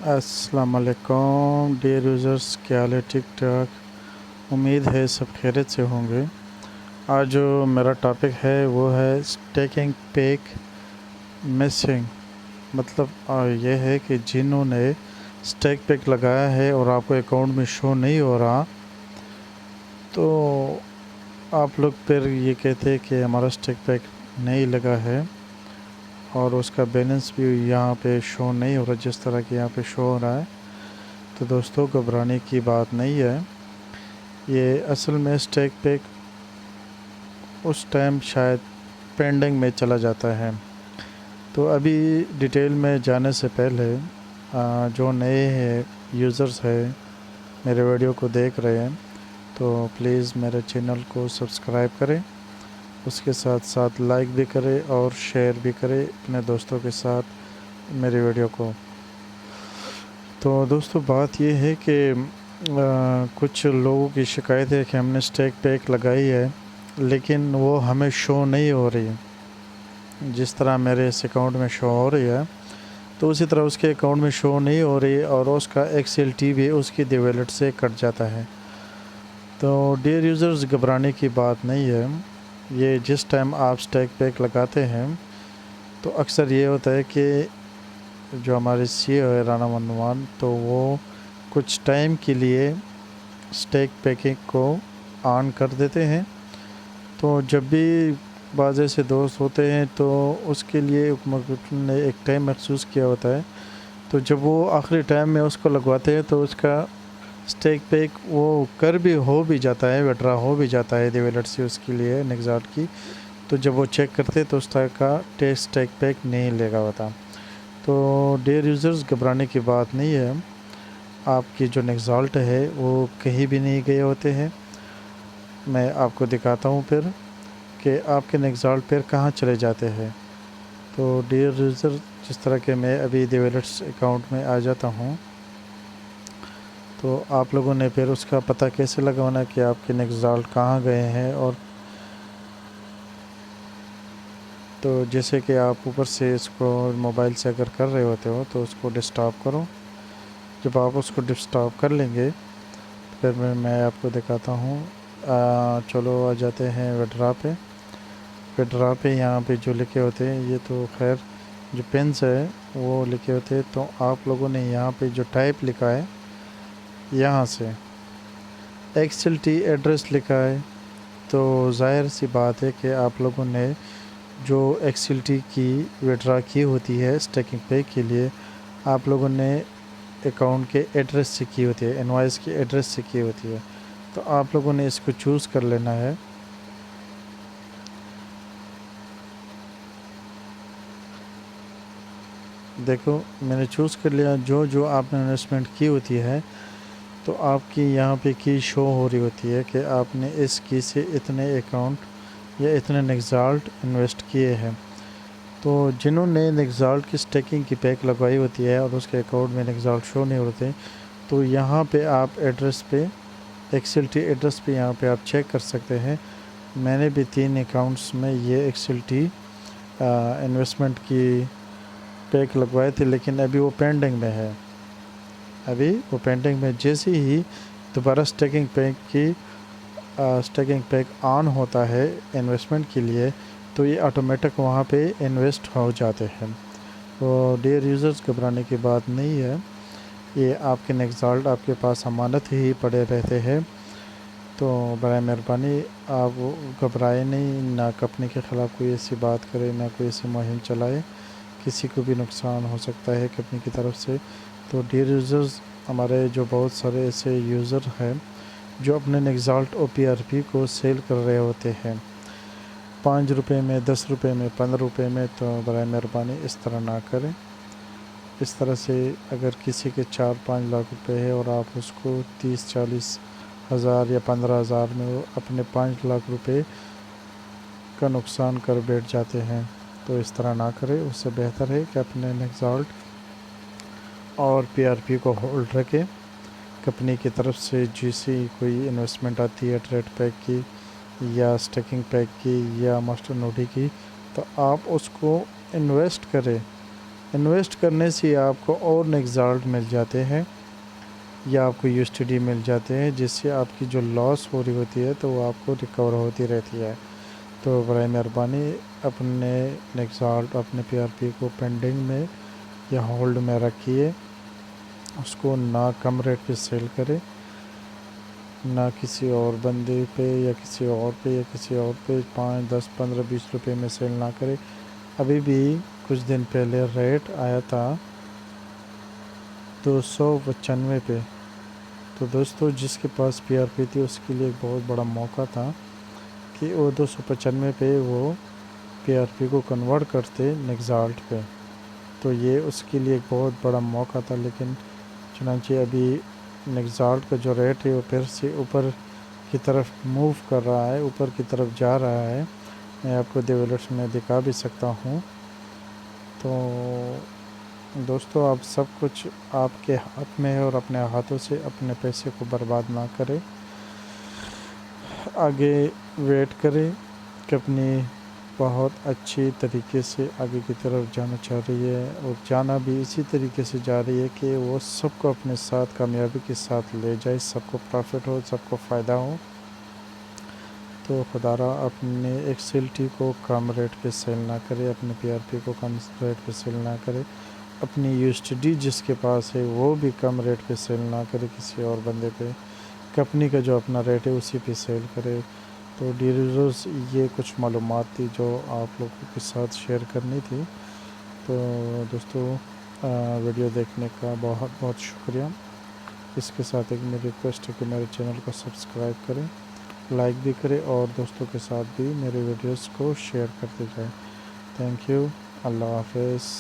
अस्सलाम वालेकुम dear users, क्या हाल है? ठीक ठाक। उम्मीद है सब खैरियत से होंगे। आज जो मेरा टॉपिक है वो है स्टैकिंग पैक मिसिंग। मतलब ये है कि जिन्होंने स्टैक पैक लगाया है और आपको अकाउंट में शो नहीं हो रहा, तो आप लोग फिर ये कहते हैं कि हमारा स्टैक पैक नहीं लगा है और उसका बैलेंस भी यहाँ पे शो नहीं हो रहा जिस तरह कि यहाँ पे शो हो रहा है। तो दोस्तों, घबराने की बात नहीं है। ये असल में स्टैक पैक उस टाइम शायद पेंडिंग में चला जाता है। तो अभी डिटेल में जाने से पहले जो नए यूज़र्स हैं मेरे वीडियो को देख रहे हैं, तो प्लीज़ मेरे चैनल को सब्सक्राइब करें, उसके साथ साथ लाइक भी करें और शेयर भी करें अपने दोस्तों के साथ मेरे वीडियो को। तो दोस्तों, बात ये है कि कुछ लोगों की शिकायत है कि हमने स्टैक पैक लगाई है लेकिन वो हमें शो नहीं हो रही। जिस तरह मेरे इस अकाउंट में शो हो रही है, तो उसी तरह उसके अकाउंट में शो नहीं हो रही और उसका XLT भी उसकी वॉलेट से कट जाता है। तो डियर यूज़र्स, घबराने की बात नहीं है। ये जिस टाइम आप स्टैक पैक लगाते हैं तो अक्सर ये होता है कि जो हमारे CEO है राना मनवान, तो वो कुछ टाइम के लिए स्टैक पैकिंग को ऑन कर देते हैं। तो जब भी बाज़ ऐसे दोस्त होते हैं तो उसके लिए ने एक टाइम मखसूस किया होता है, तो जब वो आखिरी टाइम में उसको लगवाते हैं तो उसका स्टैक पैक वो हो भी जाता है, विड्रॉ हो भी जाता है वॉलेट से उसके लिए नेक्साल्ट की। तो जब वो चेक करते तो उस तरह का टेस्ट स्टैक पैक नहीं लेगा होता। तो डियर यूज़र्स, घबराने की बात नहीं है। आपकी जो नेक्साल्ट है वो कहीं भी नहीं गए होते हैं। मैं आपको दिखाता हूँ फिर कि आपके नेक्साल्ट पैर कहाँ चले जाते हैं। तो डियर यूज़र, जिस तरह के मैं अभी वॉलेट्स अकाउंट में आ जाता हूँ, तो आप लोगों ने फिर उसका पता कैसे लगाना कि आपके नेक्साल्ट कहाँ गए हैं। और तो जैसे कि आप ऊपर से इसको मोबाइल से अगर कर रहे होते हो तो उसको डिस्टॉप करो। जब आप उसको डिस्टॉप कर लेंगे तो फिर मैं आपको दिखाता हूँ। चलो आ जाते हैं विड्रॉ पे यहाँ पे जो लिखे होते हैं, ये तो खैर जो पेन्स है वो लिखे होते हैं। तो आप लोगों ने यहाँ पे जो टाइप लिखा है, यहाँ से XLT एड्रेस लिखा है, तो ज़ाहिर सी बात है कि आप लोगों ने जो XLT की विड्रॉ की होती है स्टैकिंग पे के लिए, आप लोगों ने अकाउंट के एड्रेस से की होती है, इनवॉइस की एड्रेस से की होती है। तो आप लोगों ने इसको चूज़ कर लेना है। देखो, मैंने चूज़ कर लिया। जो जो आपने इन्वेस्टमेंट की होती है तो आपकी यहाँ पे की शो हो रही होती है कि आपने इस की से इतने अकाउंट या इतने नेक्साल्ट इन्वेस्ट किए हैं। तो जिन्होंने नेक्साल्ट की स्टैकिंग की पैक लगवाई होती है और उसके अकाउंट में नेक्साल्ट शो नहीं होते, तो यहाँ पे आप एड्रेस पे XLT एड्रेस पे यहाँ पे आप चेक कर सकते हैं। मैंने भी 3 अकाउंट्स में ये XLT इन्वेस्टमेंट की पैक लगवाए थे, लेकिन अभी वो पेंडिंग में है। जैसे ही दोबारा स्टैकिंग पैक ऑन होता है इन्वेस्टमेंट के लिए, तो ये ऑटोमेटिक वहाँ पे इन्वेस्ट हो जाते हैं। तो डियर यूज़र्स, घबराने की बात नहीं है। ये आपके नेक्साल्ट आपके पास अमानत ही पड़े रहते हैं। तो बराए मेहरबानी आप घबराए नहीं, ना कंपनी के ख़िलाफ़ कोई ऐसी बात करे, ना कोई ऐसी मुहिम चलाए। किसी को भी नुकसान हो सकता है कंपनी की तरफ से। तो डियर यूज़र्स, हमारे जो बहुत सारे ऐसे यूज़र हैं जो अपने नेक्साल्ट OPRP को सेल कर रहे होते हैं 5 रुपये में, 10 रुपये में, 15 रुपये में, तो बराए मेहरबानी इस तरह ना करें। इस तरह से अगर किसी के 4-5 लाख रुपए है और आप उसको 30-40 हज़ार या 15,000 में वो अपने 5 लाख रुपए का नुकसान कर बैठ जाते हैं, तो इस तरह ना करें। उससे बेहतर है कि अपने नेक्साल्ट और PRP को होल्ड रखें। कंपनी की तरफ से जैसी कोई इन्वेस्टमेंट आती है ट्रेड पैक की या स्टैकिंग पैक की या मास्टर नोडी की, तो आप उसको इन्वेस्ट करें انویسٹ کرنے سے آپ کو اور رزلٹ مل جاتے ہیں یا آپ کو USDT مل جاتے ہیں، جس سے آپ کی جو لاس ہو رہی ہوتی ہے تو وہ آپ کو ریکور ہوتی رہتی ہے۔ تو برائے مہربانی اپنے رزلٹ، اپنے PRP کو پینڈنگ میں یا ہولڈ میں رکھیے، اس کو نہ کم ریٹ پہ سیل کرے، نہ کسی اور بندے پہ یا کسی اور پہ 5 10 15 20 روپے میں سیل نہ کرے۔ ابھی بھی کچھ دن پہلے ریٹ آیا تھا 295 پہ، تو دوستو جس کے پاس PRP تھی اس کے لیے ایک بہت بڑا موقع تھا کہ وہ 295 پہ وہ PRP کو کنورٹ کرتے رزلٹ پہ، تو یہ اس کے لیے ایک بہت بڑا موقع تھا۔ لیکن چنانچہ ابھی رزلٹ کا جو ریٹ ہے وہ پھر سے اوپر کی طرف موو کر رہا ہے، اوپر کی طرف جا رہا ہے۔ میں آپ کو ڈیولپس میں دکھا بھی سکتا ہوں۔ تو دوستو آپ سب کچھ آپ کے ہاتھ میں ہے، اور اپنے ہاتھوں سے اپنے پیسے کو برباد نہ کرے، آگے ویٹ کرے کہ اپنی بہت اچھی طریقے سے آگے کی طرف جانا چاہ رہی ہے، اور جانا بھی اسی طریقے سے جا رہی ہے کہ وہ سب کو اپنے ساتھ کامیابی کے ساتھ لے جائے، سب کو پروفٹ ہو، سب کو فائدہ ہو۔ تو خدا را اپنے XLT کو کم ریٹ پہ سیل نہ کرے، اپنے PRP کو کم ریٹ پہ سیل نہ کرے، اپنی USDT جس کے پاس ہے وہ بھی کم ریٹ پہ سیل نہ کرے کسی اور بندے پہ، کمپنی کا جو اپنا ریٹ ہے اسی پہ سیل کرے۔ تو ڈیئر یوزرز، یہ کچھ معلومات تھی جو آپ لوگوں کے ساتھ شیئر کرنی تھی۔ تو دوستو ویڈیو دیکھنے کا بہت بہت شکریہ۔ اس کے ساتھ ایک میری ریکویسٹ ہے کہ میرے چینل کو سبسکرائب کریں، لائک بھی کریں، اور دوستوں کے ساتھ بھی میرے ویڈیوز کو شیئر کرتے جائیں۔ تھینک یو، اللہ حافظ۔